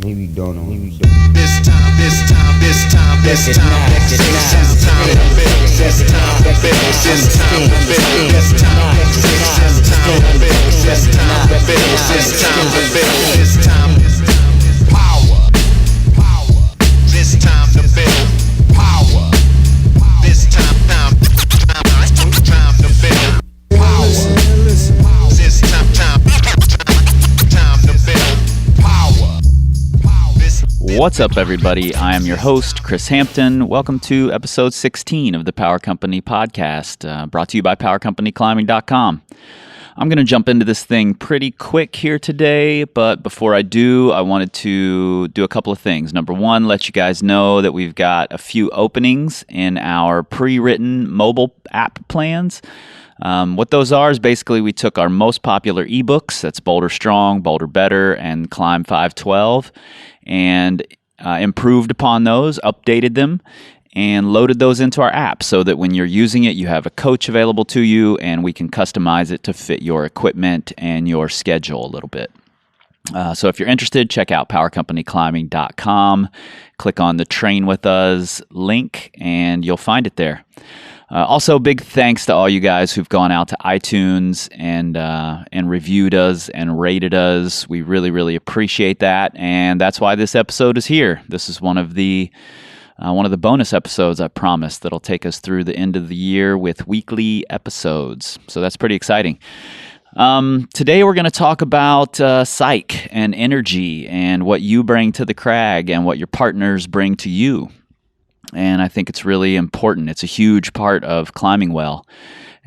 Maybe don't know. This time, vexation time to build. This time to build. This time to build. This time to build. This time to build. This time to build. This time power. This time to build power. This time to build power. This time to build power. What's up, everybody? I am your host, Chris Hampton. Welcome to episode 16 of the Power Company podcast, brought to you by PowerCompanyClimbing.com. I'm going to jump into this thing pretty quick here today, but before I do, I wanted to do a couple of things. Number one, let you guys know that we've got a few openings in our pre-written mobile app plans. What those are is basically we took our most popular ebooks, that's Boulder Strong, Boulder Better, and Climb 512, and improved upon those, updated them, and loaded those into our app so that when you're using it, you have a coach available to you, and we can customize it to fit your equipment and your schedule a little bit. So if you're interested, check out PowerCompanyClimbing.com, click on the Train With Us link, and you'll find it there. Also, big thanks to all you guys who've gone out to iTunes and reviewed us and rated us. We really, really appreciate that, and that's why this episode is here. This is one of the bonus episodes I promised that'll take us through the end of the year with weekly episodes. So that's pretty exciting. Today we're going to talk about psych and energy and what you bring to the crag and what your partners bring to you. And I think it's really important. It's a huge part of climbing well.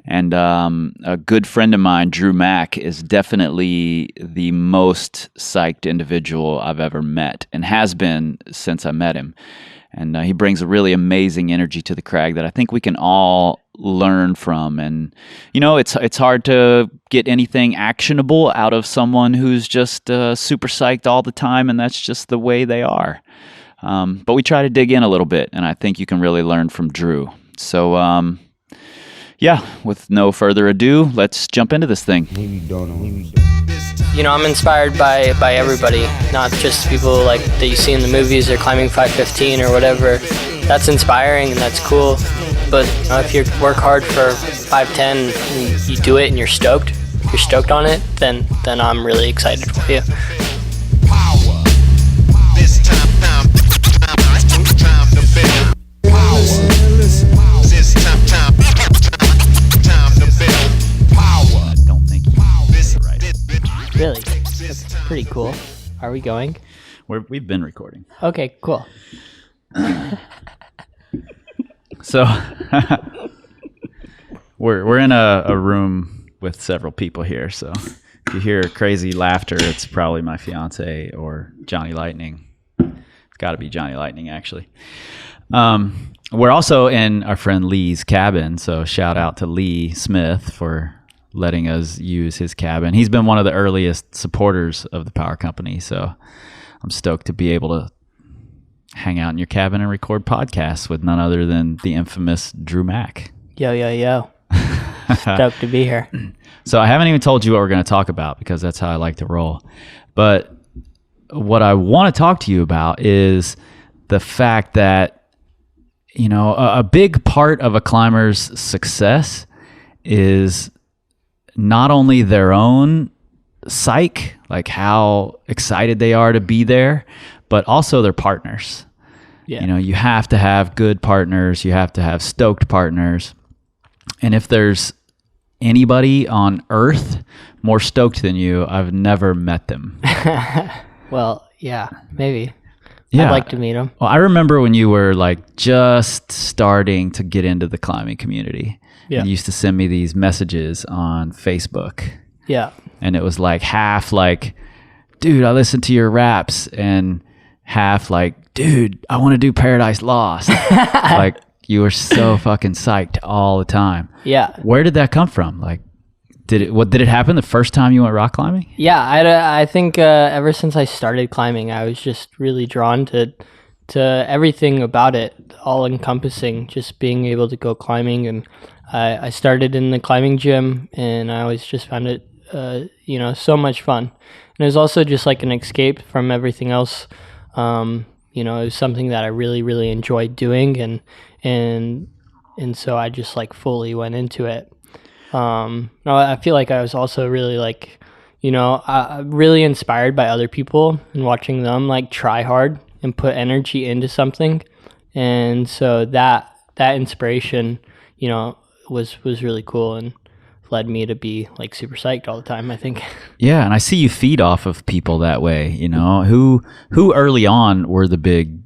And a good friend of mine, Dru Mack, is definitely the most psyched individual I've ever met and has been since I met him. And he brings a really amazing energy to the crag that I think we can all learn from. And, you know, it's hard to get anything actionable out of someone who's just super psyched all the time, and that's just the way they are. But we try to dig in a little bit, and I think you can really learn from Dru. So, with no further ado, let's jump into this thing. You know, I'm inspired by everybody, not just people like that you see in the movies or climbing 515 or whatever. That's inspiring and that's cool. But if you work hard for 510 and you do it and you're stoked on it, then I'm really excited for you. Power. This time to build power. This time to build power. I don't think you did right. Really? That's pretty cool. Are we going? We've been recording. Okay, cool. So we're in a room with several people here. So if you hear crazy laughter, it's probably my fiance or Johnny Lightning. It's got to be Johnny Lightning, actually. We're also in our friend Lee's cabin. So shout out to Lee Smith for letting us use his cabin. He's been one of the earliest supporters of the Power Company. So I'm stoked to be able to hang out in your cabin and record podcasts with none other than the infamous Dru Mack. Yo. Stoked to be here. So I haven't even told you what we're going to talk about because that's how I like to roll. But what I want to talk to you about is the fact that, you know, a big part of a climber's success is not only their own psyche, like how excited they are to be there, but also their partners. Yeah. You know, you have to have good partners. You have to have stoked partners. And if there's anybody on earth more stoked than you, I've never met them. Well, yeah, maybe. Yeah. I'd like to meet them. Well, I remember when you were like just starting to get into the climbing community. Yeah. You used to send me these messages on Facebook. Yeah. And it was like half like, dude, I listened to your raps, and half like, dude, I want to do Paradise Lost. Like, you were so fucking psyched all the time. Yeah. Where did that come from? Like, did it happen the first time you went rock climbing? Yeah, I think ever since I started climbing, I was just really drawn to everything about it, all encompassing, just being able to go climbing. And I started in the climbing gym, and I always just found it so much fun. And it was also just like an escape from everything else. It was something that I really, really enjoyed doing, and so I just like fully went into it. I feel like I was also really like, really inspired by other people and watching them like try hard and put energy into something. And so that inspiration, was really cool and led me to be like super psyched all the time, I think. Yeah, and I see you feed off of people that way, who early on were the big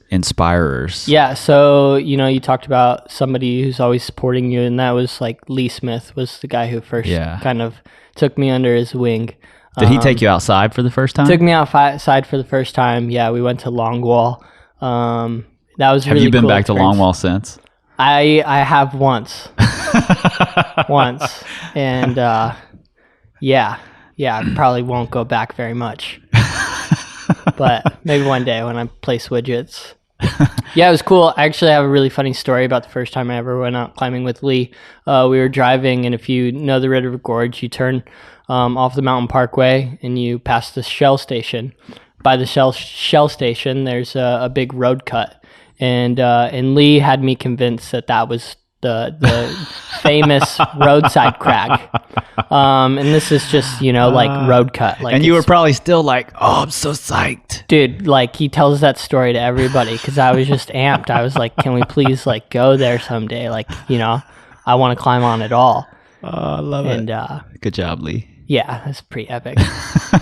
inspirers. Yeah, so you talked about somebody who's always supporting you, and that was like Lee Smith was the guy who first kind of took me under his wing. Did he take you outside for the first time? Took me outside for the first time. Yeah, we went to Longwall. That was Have really you been cool back experience. to Longwall since? I have once. And I probably won't go back very much. But maybe one day when I place widgets. Yeah, it was cool. I actually have a really funny story about the first time I ever went out climbing with Lee. We were driving, and if you know the River Gorge, you turn off the Mountain Parkway and you pass the Shell station. By the Shell station, there's a big road cut, and Lee had me convinced that was the famous roadside crag. And this is just, like road cut. Like, and you were probably still like, oh, I'm so psyched. Dude, like he tells that story to everybody because I was just amped. I was like, can we please like go there someday? Like, I want to climb on it all. Oh, I love it. And good job, Lee. yeah, that's pretty epic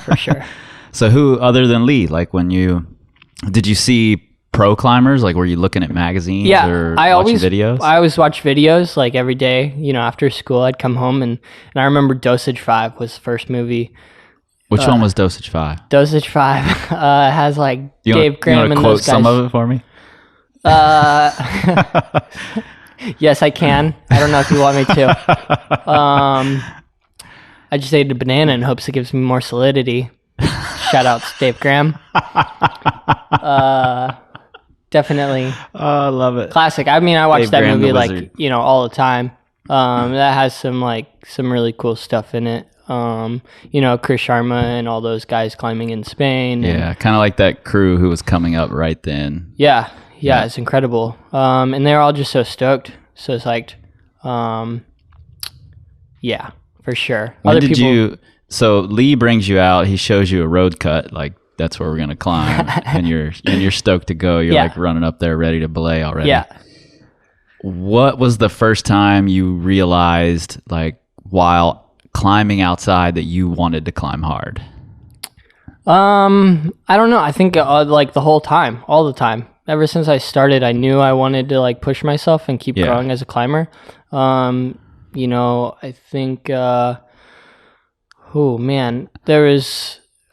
for sure. So who other than Lee, like did you see pro climbers? Like, were you looking at magazines or watching videos? I always watch videos like every day. After school, I'd come home and I remember Dosage 5 was the first movie. Which one was Dosage 5? Dosage 5 has like Dave Graham and quote those guys. some of it for me? Yes, I can. I don't know if you want me to. I just ate a banana in hopes it gives me more solidity. Shout out to Dave Graham. Definitely. Oh, I love it. Classic. I mean, I watch Dave that Graham, movie the like, wizard. all the time. That has some really cool stuff in it. Chris Sharma and all those guys climbing in Spain. Yeah, kind of like that crew who was coming up right then. Yeah, it's incredible. And they're all just so stoked, so psyched. Yeah, for sure. So Lee brings you out, he shows you a road cut, like that's where we're going to climb, and you're stoked to go. You're like running up there ready to belay already. Yeah. What was the first time you realized, like, while climbing outside, that you wanted to climb hard? I don't know. I think like the whole time, all the time. Ever since I started, I knew I wanted to like push myself and keep growing as a climber. I think,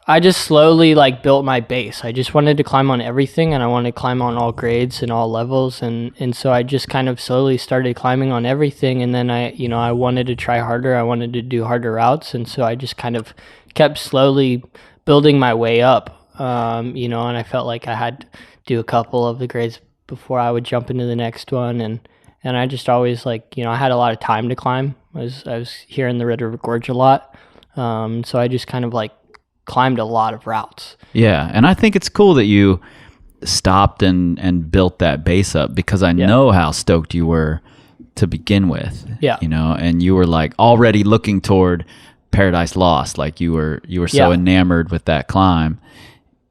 I just slowly like built my base. I just wanted to climb on everything, and I wanted to climb on all grades and all levels. And so I just kind of slowly started climbing on everything. And then I wanted to try harder. I wanted to do harder routes. And so I just kind of kept slowly building my way up, and I felt like I had to do a couple of the grades before I would jump into the next one. And I just always like, I had a lot of time to climb. I was here in the Red River Gorge a lot. So I just kind of like climbed a lot of routes. Yeah, and I think it's cool that you stopped and built that base up, because I know how stoked you were to begin with. Yeah. And you were like already looking toward Paradise Lost, like you were so enamored with that climb.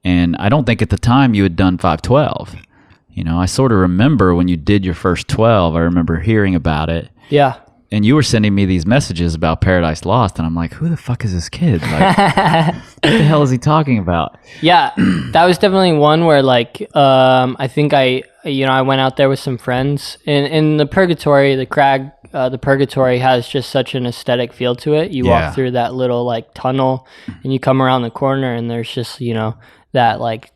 And I don't think at the time you had done 512. I sort of remember when you did your first 12, I remember hearing about it. Yeah. And you were sending me these messages about Paradise Lost, and I'm like, who the fuck is this kid? Like, what the hell is he talking about? Yeah, that was definitely one where like, I think I went out there with some friends in the Purgatory, the crag, the Purgatory has just such an aesthetic feel to it. You walk through that little like tunnel and you come around the corner and there's just, that like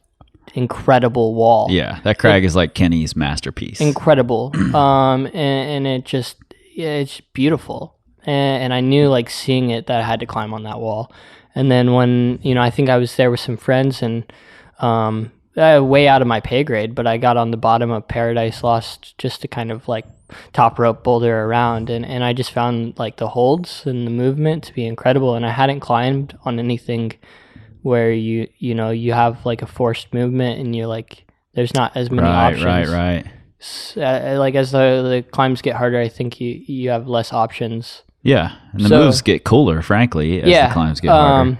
incredible wall. Yeah, that crag is like Kenny's masterpiece. Incredible. And it just, it's beautiful. And I knew like seeing it that I had to climb on that wall. And then when, I think I was there with some friends and way out of my pay grade, but I got on the bottom of Paradise Lost just to kind of like top rope boulder around, and I just found like the holds and the movement to be incredible. And I hadn't climbed on anything where you have like a forced movement and you're like, there's not as many options. Right. Like as the climbs get harder, I think you have less options. Yeah, and the moves get cooler, frankly, as the climbs get harder.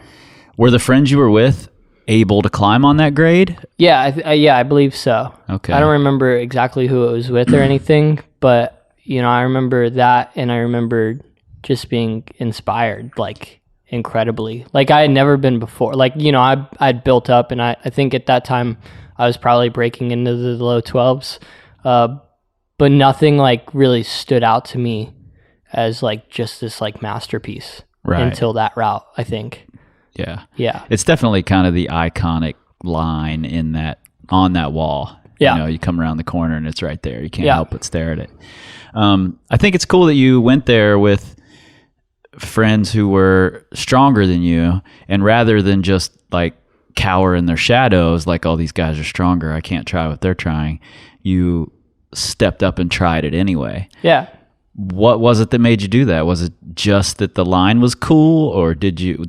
Were the friends you were with able to climb on that grade? Yeah, I believe so. Okay. I don't remember exactly who it was with or anything, but I remember that, and I remember just being inspired, like incredibly. Like I had never been before. Like I'd built up, and I think at that time I was probably breaking into the low 12s, but nothing like really stood out to me as like just this like masterpiece until that route, I think. Yeah. It's definitely kind of the iconic line on that wall. Yeah. You come around the corner and it's right there. You can't help but stare at it. I think it's cool that you went there with friends who were stronger than you, and rather than just like cower in their shadows, like, oh, these guys are stronger, I can't try what they're trying, you stepped up and tried it anyway. Yeah. What was it that made you do that? Was it just that the line was cool, or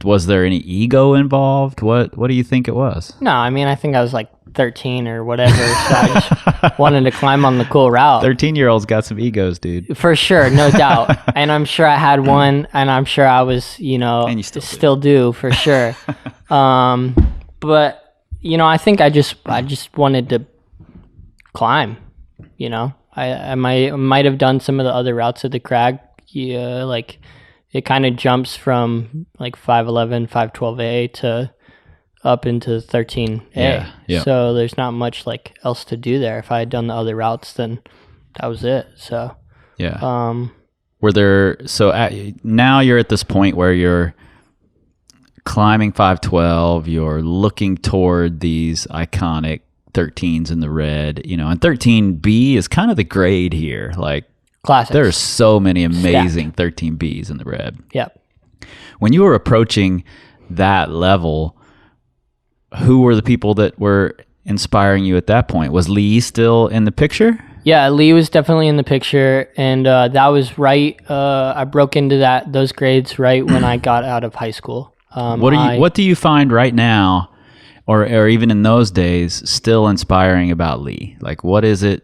was there any ego involved? What do you think it was? No, I mean, I think I was like 13 or whatever, so I just wanted to climb on the cool route. 13-year-olds got some egos, dude. For sure, no doubt. And I'm sure I had one, and I'm sure I was, and you still do for sure. But I think I just wanted to climb, I might have done some of the other routes of the crag. Yeah, like it kind of jumps from like 511, 512A to up into 13A. Yeah. So there's not much like else to do there. If I had done the other routes, then that was it. So yeah. Now you're at this point where you're climbing 512. You're looking toward these iconic 13s in the red, and 13B is kind of the grade here. Like, classics. There are so many amazing 13Bs in the red. Yep. When you were approaching that level, who were the people that were inspiring you at that point? Was Lee still in the picture? Yeah, Lee was definitely in the picture, and that was right. I broke into those grades right when I got out of high school. What do you find right now, or even in those days, still inspiring about Lee? Like, what is it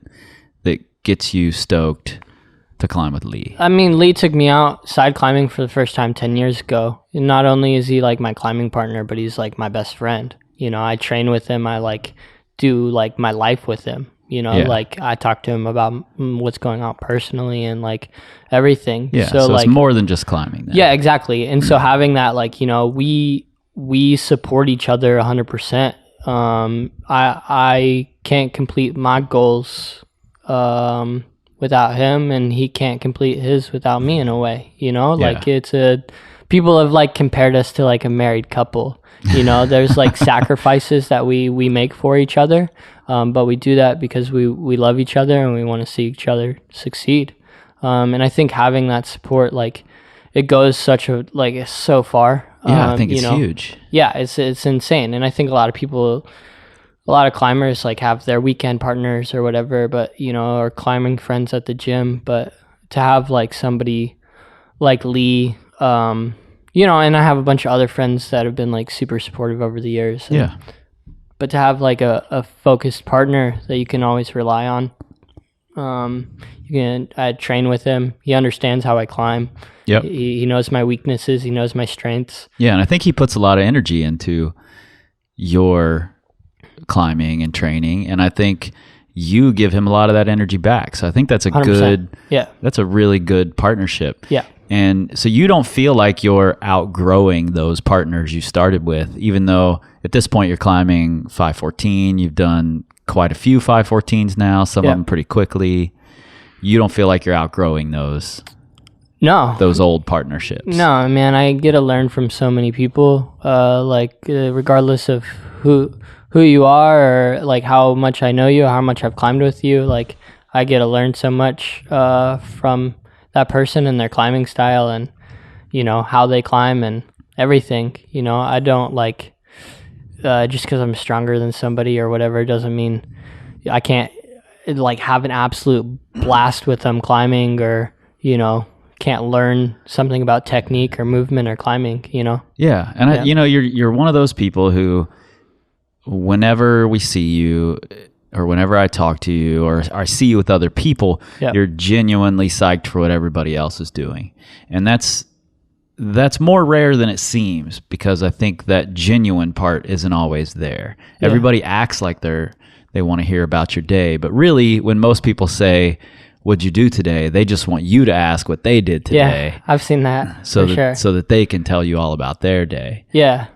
that gets you stoked to climb with Lee? I mean, Lee took me out side climbing for the first time 10 years ago. And not only is he like my climbing partner, but he's like my best friend. I train with him. I like do like my life with him. Like I talk to him about what's going on personally and like everything. Yeah, so like, it's more than just climbing then. Yeah, exactly. And so having that, like, we support each other 100%. I can't complete my goals without him, and he can't complete his without me in a way. Like people have like compared us to like a married couple. There's like sacrifices that we make for each other, but we do that because we love each other and we want to see each other succeed. And I think having that support, like, it goes it's so far. Yeah, I think it's huge. Yeah, it's insane. And I think a lot of climbers like have their weekend partners or whatever, but or climbing friends at the gym. But to have like somebody like Lee, and I have a bunch of other friends that have been like super supportive over the years. Yeah. But to have like a focused partner that you can always rely on. I train with him. He understands how I climb. Yep. He knows my weaknesses. He knows my strengths. Yeah, and I think he puts a lot of energy into your climbing and training, and I think you give him a lot of that energy back. So I think that's a 100%. That's a really good partnership. Yeah. And so you don't feel like you're outgrowing those partners you started with, even though at this point you're climbing 514. You've done quite a few 514s now, some of them pretty quickly. You don't feel like you're outgrowing those old partnerships. No, man, I get to learn from so many people, regardless of who you are or like how much I know you, how much I've climbed with you. Like, I get to learn so much from that person and their climbing style and, how they climb and everything. I don't like, just because I'm stronger than somebody or whatever doesn't mean I can't like have an absolute blast with them climbing, or can't learn something about technique or movement or climbing. Yeah, and you're one of those people who, whenever we see you, or whenever I talk to you, or I see you with other people, you're genuinely psyched for what everybody else is doing, and that's more rare than it seems, because I think that genuine part isn't always there. Yeah. Everybody acts like they want to hear about your day, but really, when most people say, "What'd you do today?" they just want you to ask what they did today. Yeah, I've seen that. So sure. So that they can tell you all about their day. Yeah.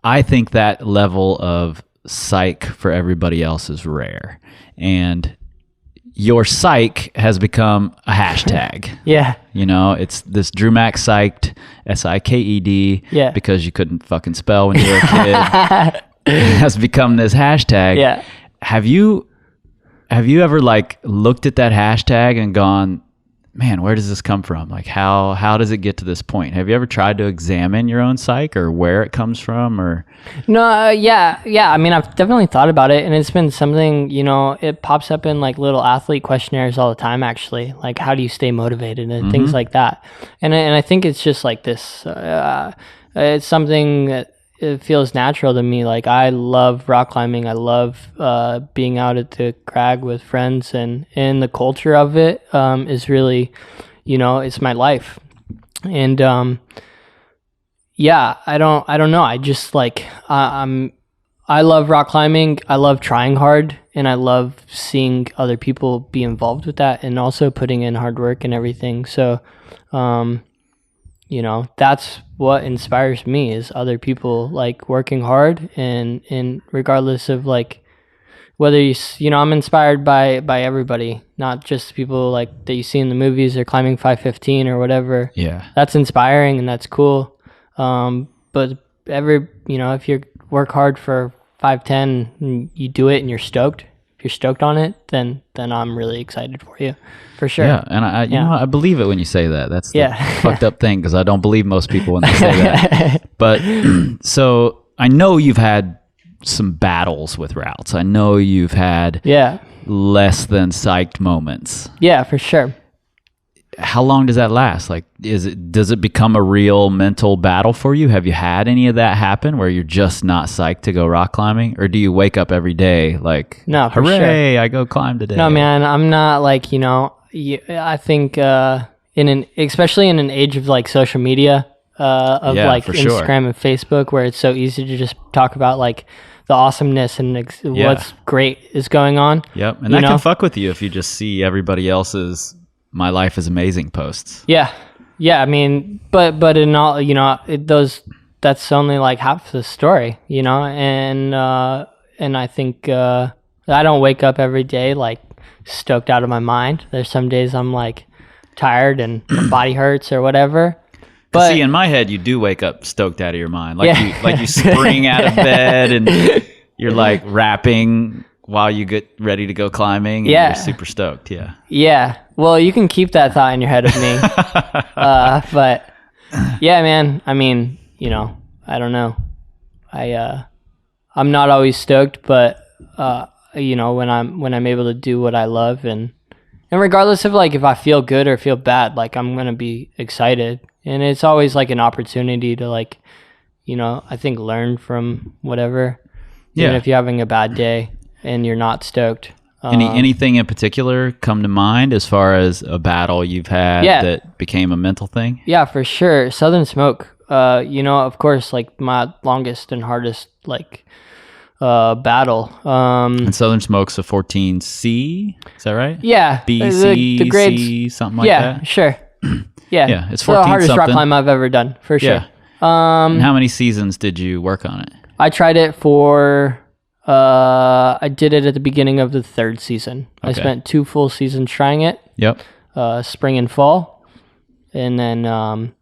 I think that level of psych for everybody else is rare, and your psych has become a hashtag. Yeah. It's this Dru Mack Siked, Siked. Yeah. Because you couldn't fucking spell when you were a kid. It has become this hashtag. Yeah. Have you ever like looked at that hashtag and gone, man, where does this come from? Like how does it get to this point? Have you ever tried to examine your own psych, or where it comes from, or? No, yeah. I mean, I've definitely thought about it, and it's been something, it pops up in like little athlete questionnaires all the time, actually. Like, how do you stay motivated and things like that. And I think it's just like this, it's something that it feels natural to me. Like, I love rock climbing. I love being out at the crag with friends, and the culture of it is really, it's my life. And I don't know. I just like I love rock climbing. I love trying hard, and I love seeing other people be involved with that, and also putting in hard work and everything. So, that's what inspires me, is other people like working hard, and regardless of like whether I'm inspired by everybody, not just people like that you see in the movies or climbing 515 or whatever. Yeah, that's inspiring and that's cool. But if you work hard for 510 and you do it and you're stoked, if you're stoked on it, then I'm really excited for you, for sure. Yeah, and I believe it when you say that. That's the fucked up thing, because I don't believe most people when they say that. But so I know you've had some battles with routes. I know you've had less than psyched moments. Yeah, for sure. How long does that last? Like, does it become a real mental battle for you? Have you had any of that happen where you're just not psyched to go rock climbing? Or do you wake up every day like, no, for hooray, sure. I go climb today? No, man, I'm not like, I think especially in an age of like social media, of like Instagram and Facebook, where it's so easy to just talk about like the awesomeness and what's great is going on. Yep, and that can fuck with you if you just see everybody else's "my life is amazing" posts. Yeah. I mean, but in all, that's only like half the story, and I think I don't wake up every day like stoked out of my mind. There's some days I'm like tired and my body hurts or whatever. But see, in my head, you do wake up stoked out of your mind, like you spring out of bed and you're like rapping while you get ready to go climbing. And you're super stoked. Yeah. Well, you can keep that thought in your head of me. But yeah, man, I mean, I don't know. I'm not always stoked, but when I'm able to do what I love, and regardless of like if I feel good or feel bad, like I'm going to be excited. And it's always like an opportunity to like, I think learn from whatever. Even if you're having a bad day and you're not stoked. Anything in particular come to mind as far as a battle you've had that became a mental thing? Yeah, for sure. Southern Smoke, of course, like my longest and hardest like battle. And Southern Smoke's a 14C, is that right? Yeah. B, C, the grades, C, something like that? Yeah, sure. Yeah, it's 14 the hardest something. rock climb I've ever done, for sure. And how many seasons did you work on it? I tried it for... I did it at the beginning of the third season. Okay. I spent 2 full seasons trying it. Yep. Spring and fall. And then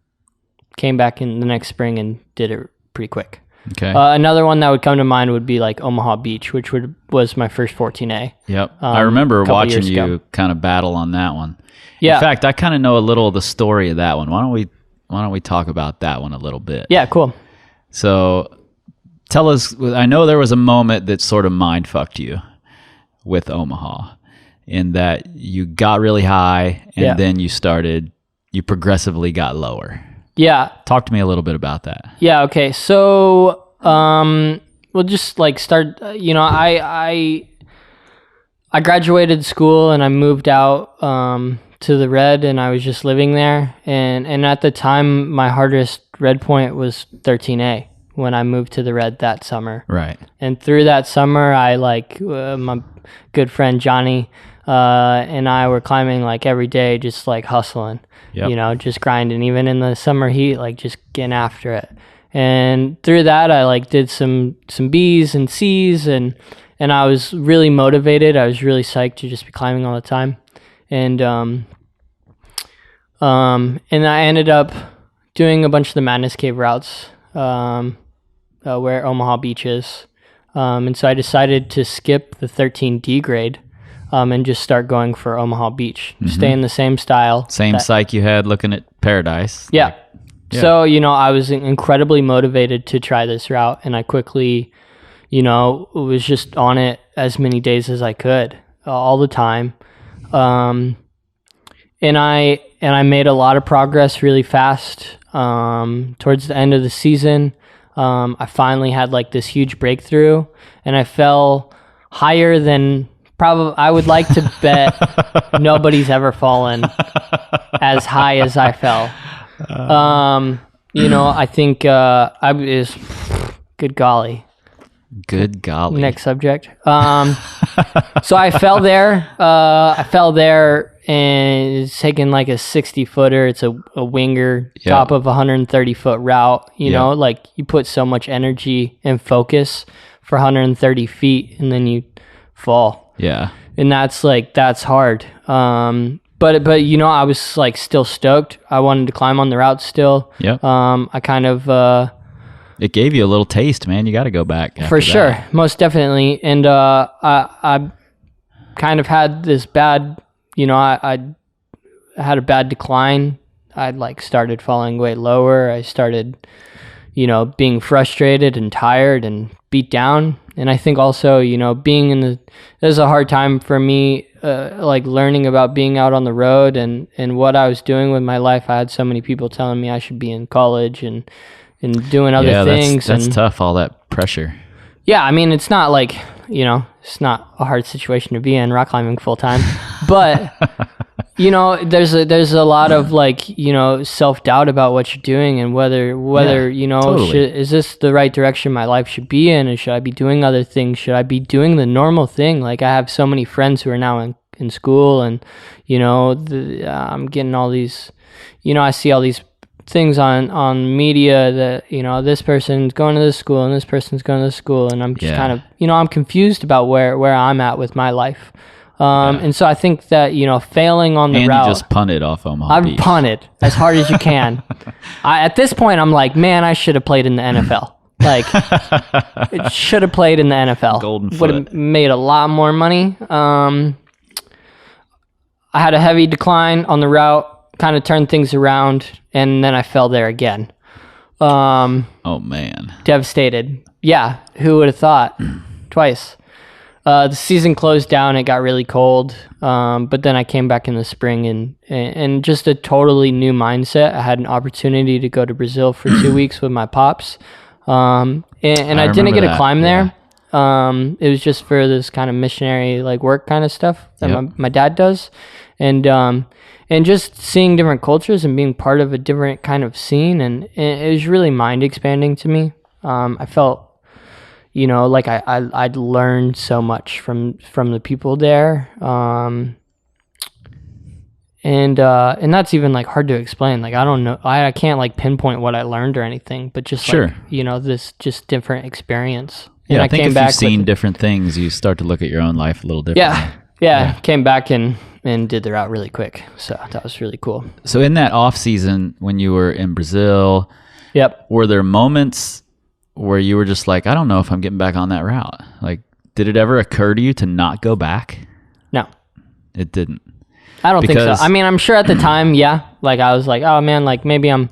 came back in the next spring and did it pretty quick. Okay. Another one that would come to mind would be like Omaha Beach, which was my first 14A. Yep. I remember watching you kind of battle on that one. Yeah. In fact, I kind of know a little of the story of that one. Why don't we talk about that one a little bit? Yeah, cool. So tell us, I know there was a moment that sort of mind fucked you. with Omaha in that you got really high and then you progressively got lower. Yeah. Talk to me a little bit about that. Yeah. Okay. So, we'll just like start, I graduated school and I moved out, to the red, and I was just living there. And at the time, my hardest red point was 13A when I moved to the red that summer. Right. And through that summer, I my good friend Johnny, and I were climbing like every day, just like hustling, just grinding, even in the summer heat, like just getting after it. And through that, I like did some B's and C's, and I was really motivated. I was really psyched to just be climbing all the time. And I ended up doing a bunch of the Madness Cave routes, where Omaha Beach is. And so I decided to skip the 13D grade, and just start going for Omaha Beach. Stay in the same style. Same psych you had looking at Paradise. Yeah. So, I was incredibly motivated to try this route, and I quickly, was just on it as many days as I could, all the time. And I made a lot of progress really fast. Towards the end of the season, I finally had like this huge breakthrough, and I fell higher than I would like to bet nobody's ever fallen as high as I fell. I think I was good golly. Good golly. Next subject. So I fell there. And it's taking like a 60-footer. It's a winger, top of a 130-foot route. Like you put so much energy and focus for 130 feet, and then you fall. Yeah. And that's hard. But I was like still stoked. I wanted to climb on the route still. Yeah. I kind of it gave you a little taste, man. You got to go back for sure, that. Most definitely. And I kind of had this bad, I had a bad decline. I'd like started falling way lower. I started, being frustrated and tired and beat down. And I think also, being it was a hard time for me, like learning about being out on the road and what I was doing with my life. I had so many people telling me I should be in college and doing other things. That's tough, all that pressure. Yeah, I mean, it's not like, it's not a hard situation to be in, rock climbing full time. But, there's a lot of like, self-doubt about what you're doing and whether totally. Is this the right direction my life should be in? And should I be doing other things? Should I be doing the normal thing? Like I have so many friends who are now in school, and, I'm getting all these, I see all these things on media that this person's going to this school and this person's going to this school, and I'm just kind of I'm confused about where I'm at with my life, and so I think that failing on the route, you just punted off Omaha Beach. I've punted as hard as you can. At this point I'm like, man, I should have played in the NFL. Like it should have played in the NFL. Golden foot. Would have made a lot more money. I had a heavy decline on the route, kind of turned things around, and then I fell there again. Oh man. Devastated. Yeah, who would have thought? Twice. The season closed down, it got really cold, but then I came back in the spring and just a totally new mindset. I had an opportunity to go to Brazil for 2 weeks with my pops, and I didn't get to climb there. It was just for this kind of missionary like work kind of stuff that my dad does, and just seeing different cultures and being part of a different kind of scene, and it was really mind expanding to me. I felt, like I'd learned so much from the people there, and that's even like hard to explain. Like I don't know, I can't like pinpoint what I learned or anything, but just like this just different experience. Yeah, I think if you've seen different things, you start to look at your own life a little differently. Yeah. Came back and did the route really quick. So that was really cool. So in that off season, when you were in Brazil, were there moments where you were just like, I don't know if I'm getting back on that route? Like, did it ever occur to you to not go back? No. It didn't. I don't think so. I mean, I'm sure at the time, like I was like, oh man, like maybe I'm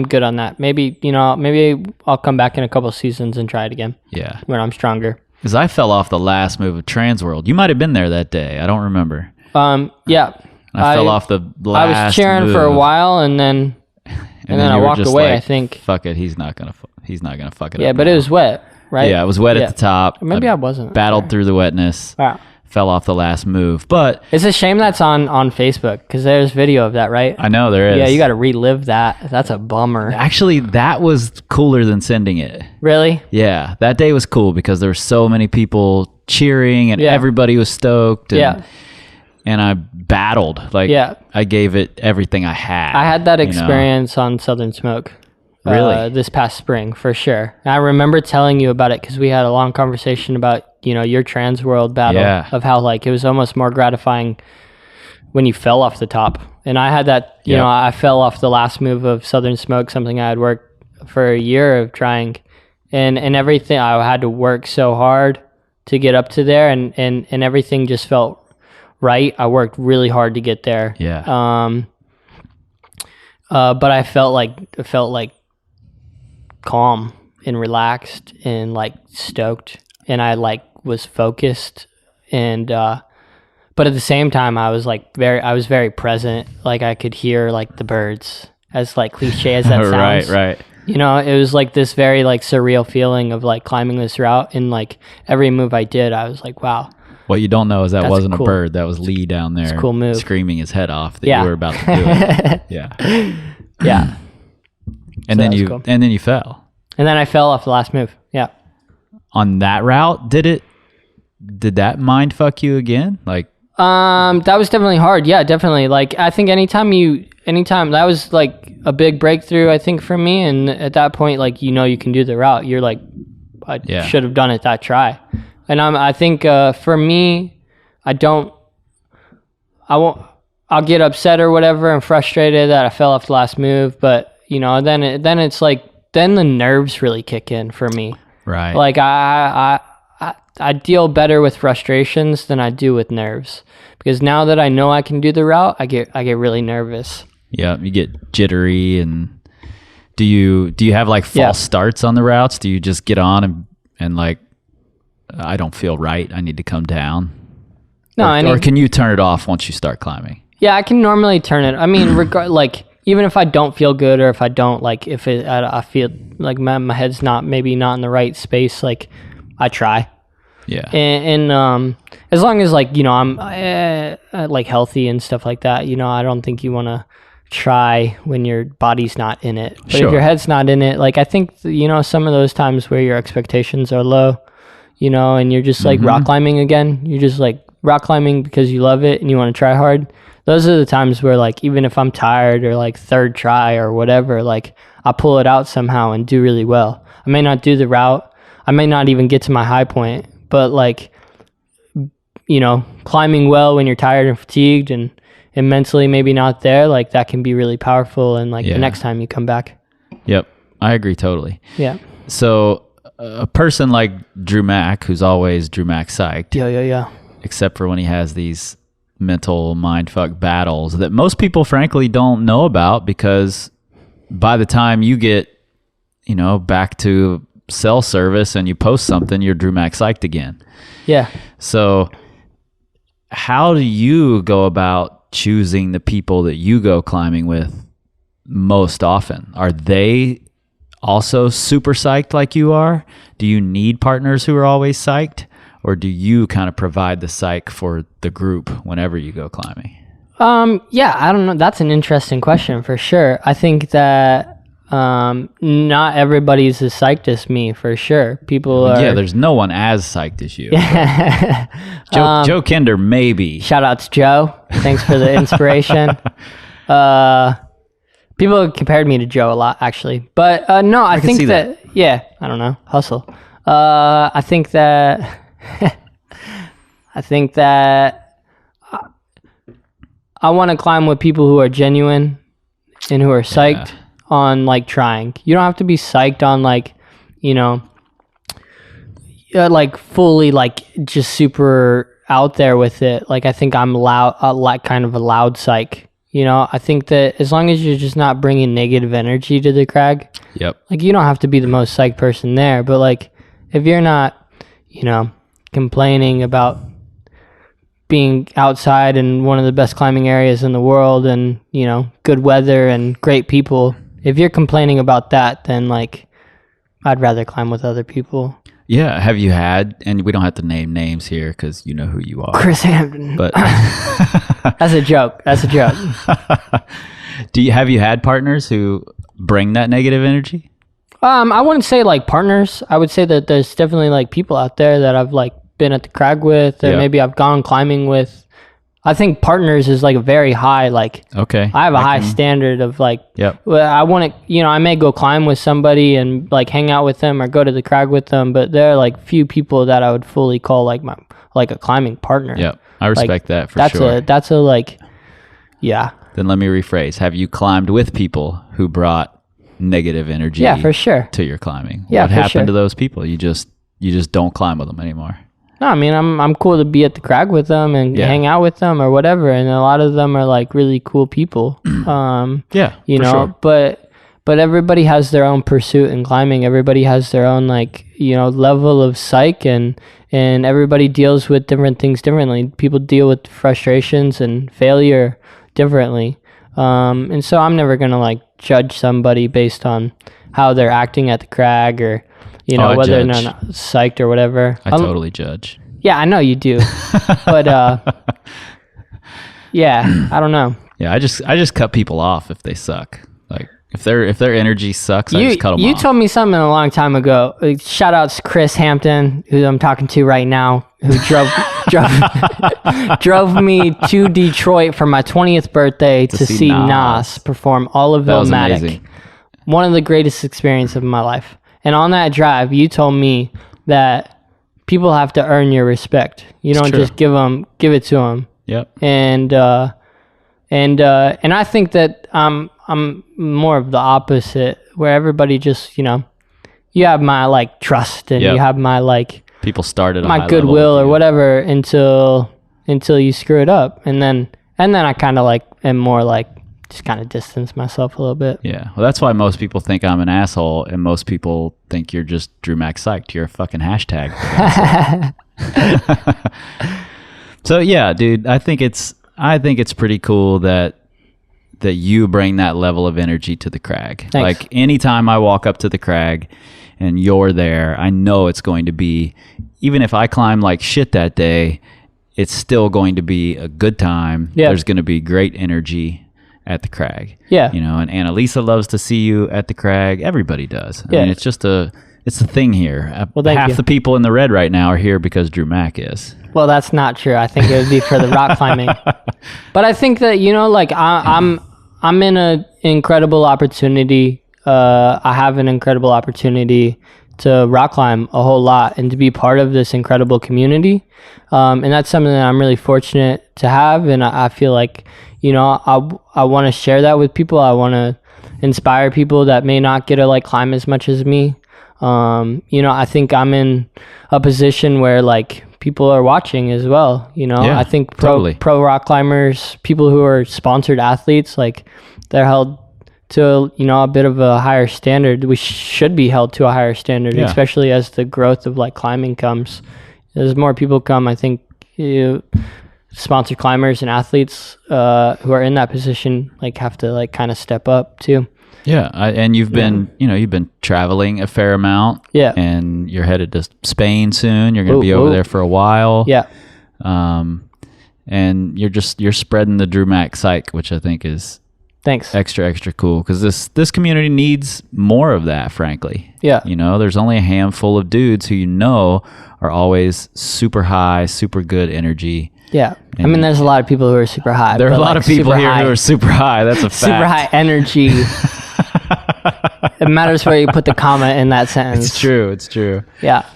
good on that. Maybe, maybe I'll come back in a couple of seasons and try it again. Yeah. When I'm stronger. Because I fell off the last move of Transworld. You might have been there that day. I don't remember. Yeah. I fell off the last I was cheering move. for a while, and then I you were walked just away. like, I think. Fuck it. He's not gonna fuck it up. Yeah, but now. it was wet, right? Yeah, it was wet at the top. Maybe I wasn't. Battled through the wetness. Wow. Fell off the last move, but It's a shame that's on Facebook because there's video of that, right? I know there is. Yeah, you got to relive that. That's a bummer. Actually, that was cooler than sending it. Really? Yeah, that day was cool because there were so many people cheering and everybody was stoked. And, and I battled. Like, I gave it everything I had. I had that experience on Southern Smoke. Really? This past spring, for sure. And I remember telling you about it because we had a long conversation about, your Trans World battle of how, like, it was almost more gratifying when you fell off the top. And I had that, I fell off the last move of Southern Smoke, something I had worked for a year of trying. And everything, I had to work so hard to get up to there, and everything just felt right. I worked really hard to get there. Yeah. But I felt like calm and relaxed and like stoked, and I like was focused, and but at the same time I was very present. Like I could hear like the birds, as like cliche as that sounds. Right. It was like this very like surreal feeling of like climbing this route, and like every move I did I was like, wow. What you don't know is that wasn't cool. a bird. That was Lee down there, cool move. Screaming his head off that you were about to do it. Yeah. And then you fell. And then I fell off the last move. Yeah. On that route, did that mind fuck you again? Like, that was definitely hard. Yeah, definitely. Like, I think anytime that was like a big breakthrough, I think, for me. And at that point, like, you can do the route. You're like, I should have done it that try. And I think, for me, I'll get upset or whatever and frustrated that I fell off the last move. But, then it's like, then the nerves really kick in for me. Right. Like I deal better with frustrations than I do with nerves, because now that I know I can do the route, I get really nervous. Yeah, you get jittery. And do you have like false starts on the routes? Do you just get on and like, I don't feel right, I need to come down? No, or can you turn it off once you start climbing? Yeah, I can normally turn it. I mean, like, even if I don't feel good, or if I don't like, I feel like my head's maybe not in the right space, like I try. Yeah. And as long as like, I'm like healthy and stuff like that, I don't think you want to try when your body's not in it. But if your head's not in it, like I think, some of those times where your expectations are low, and you're just like rock climbing again, you're just like rock climbing because you love it and you want to try hard. Those are the times where like, even if I'm tired or like third try or whatever, like I pull it out somehow and do really well. I may not do the route. I may not even get to my high point, but like, climbing well when you're tired and fatigued and mentally maybe not there, like that can be really powerful. And like the next time you come back. Yep. I agree totally. Yeah. So a person like Dru Mack, who's always Dru Mack psyched. Yeah. Except for when he has these mental mindfuck battles that most people frankly don't know about, because by the time you get back to cell service and you post something, you're Dru Mack psyched again. Yeah. So how do you go about choosing the people that you go climbing with most often? Are they also super psyched like you are? Do you need partners who are always psyched? Or do you kind of provide the psych for the group whenever you go climbing? Yeah, I don't know. That's an interesting question for sure. I think that not everybody's as psyched as me, for sure. People are... Yeah, there's no one as psyched as you. Joe Kinder, maybe. Shout out to Joe. Thanks for the inspiration. People have compared me to Joe a lot, actually. But no, I think that... Yeah, I don't know. Hustle. I think that... I want to climb with people who are genuine and who are psyched on like trying. You don't have to be psyched on like, like fully like just super out there with it. Like I think I'm like kind of a loud psych. I think that as long as you're just not bringing negative energy to the crag. Yep. Like you don't have to be the most psyched person there, but like if you're not complaining about being outside in one of the best climbing areas in the world and, good weather and great people, if you're complaining about that, then like I'd rather climb with other people. Yeah. Have you had, and we don't have to name names here because you know who you are. Chris Hampton. But That's a joke. have you had partners who bring that negative energy? I wouldn't say like partners. I would say that there's definitely like people out there that I've like been at the crag with, or maybe I've gone climbing with. I think partners is like a very high, like, okay. I have a high standard of like, Yep. I want to, I may go climb with somebody and like hang out with them or go to the crag with them, but there are like few people that I would fully call like a climbing partner. Yep. I respect that for that's sure. That's a like, yeah. Then let me rephrase. Have you climbed with people who brought negative energy Yeah, for sure. to your climbing? Yeah, what for happened sure. to those people? You just don't climb with them anymore. No, I mean, I'm cool to be at the crag with them and hang out with them or whatever. And a lot of them are like really cool people. Yeah, sure. But everybody has their own pursuit in climbing. Everybody has their own like, level of psych, and everybody deals with different things differently. People deal with frustrations and failure differently. And so I'm never going to like judge somebody based on how they're acting at the crag, or whether or not psyched or whatever. I totally judge. Yeah, I know you do. But yeah, I don't know. Yeah, I just cut people off if they suck. Like if their energy sucks, I just cut them off. You told me something a long time ago. Shout out to Chris Hampton, who I'm talking to right now, who drove me to Detroit for my 20th birthday to see Nas perform all of Illmatic. One of the greatest experiences of my life. And on that drive, you told me that people have to earn your respect. You don't just give it to them. Yep. And I think that I'm more of the opposite, where everybody just, you have my like trust, and you have my like people started my goodwill or whatever until you screw it up, and then I kind of like am more like just kind of distance myself a little bit. Yeah. Well, that's why most people think I'm an asshole, and most people think you're just Dru Mack Siked. You're a fucking hashtag. So yeah, dude, I think it's pretty cool that you bring that level of energy to the crag. Thanks. Like anytime I walk up to the crag and you're there, I know it's going to be, even if I climb like shit that day, it's still going to be a good time. Yeah. There's going to be great energy at the crag. Yeah. And Annalisa loves to see you at the crag. Everybody does. I mean, it's just it's a thing here. Well, thank Half you. the people in the red right now are here because Dru Mack is. Well, that's not true. I think it would be for the rock climbing. But I think that, like I'm in an incredible opportunity. I have an incredible opportunity to rock climb a whole lot and to be part of this incredible community. And that's something that I'm really fortunate to have. And I feel like, I want to share that with people. I want to inspire people that may not get to like climb as much as me. I think I'm in a position where like people are watching as well. I think pro rock climbers, people who are sponsored athletes, like they're held to, a bit of a higher standard. We should be held to a higher standard, especially as the growth of like climbing comes. As more people come, I think sponsored climbers and athletes who are in that position like have to like kind of step up too. Yeah, and you've been, you've been traveling a fair amount. Yeah. And you're headed to Spain soon. You're going to be over there for a while. Yeah. And you're spreading the Dru Mack psych, which I think is thanks extra cool, because this community needs more of that, frankly. Yeah. There's only a handful of dudes who are always super high, super good energy. Yeah. I mean, there's a lot of people who are super high. There are a lot of people here who are super high. That's a fact. Super high energy. It matters where you put the comma in that sentence. It's true. Yeah.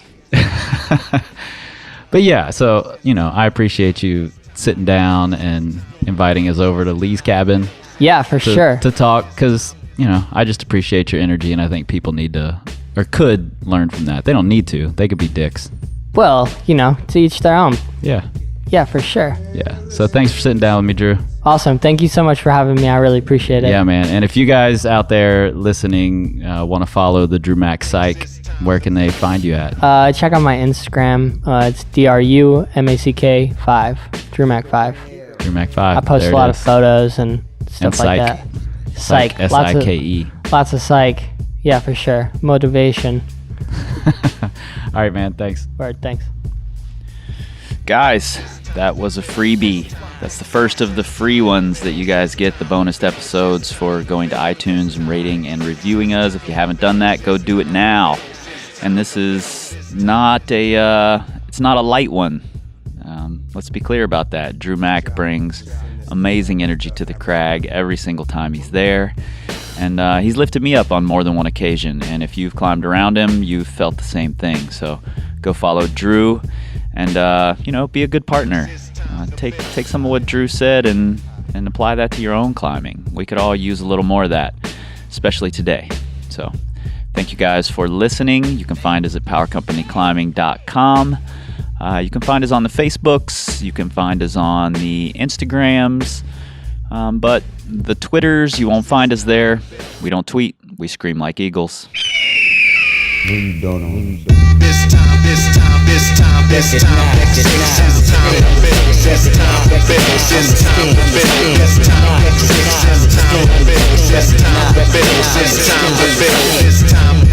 But yeah, so, I appreciate you sitting down and inviting us over to Lee's cabin. Yeah, for sure. To talk, because, I just appreciate your energy, and I think people need to, or could learn from that. They don't need to. They could be dicks. Well, to each their own. Yeah. Yeah, for sure. Yeah. So thanks for sitting down with me, Dru. Awesome. Thank you so much for having me. I really appreciate it. Yeah, man. And if you guys out there listening want to follow the Dru Mack Psych Where can they find you at? Check out my Instagram. It's DRUMACK5, Dru Mack 5. Dru Mack 5. I post a lot of photos and stuff like that. Psych. S-I-K-E. Lots of psych. Yeah, for sure. Motivation. All right, man. Thanks. Word, thanks. Guys, that was a freebie. That's the first of the free ones that you guys get, the bonus episodes for going to iTunes and rating and reviewing us. If you haven't done that, go do it now. And this is not it's not a light one. Let's be clear about that. Dru Mack brings amazing energy to the crag every single time he's there. And he's lifted me up on more than one occasion. And if you've climbed around him, you've felt the same thing. So go follow Dru and, be a good partner. Take some of what Dru said and apply that to your own climbing. We could all use a little more of that, especially today. So thank you guys for listening. You can find us at powercompanyclimbing.com. You can find us on the Facebooks. You can find us on the Instagrams. But the Twitters, you won't find us there. We don't tweet. We scream like eagles. This time, fixation's time to fix.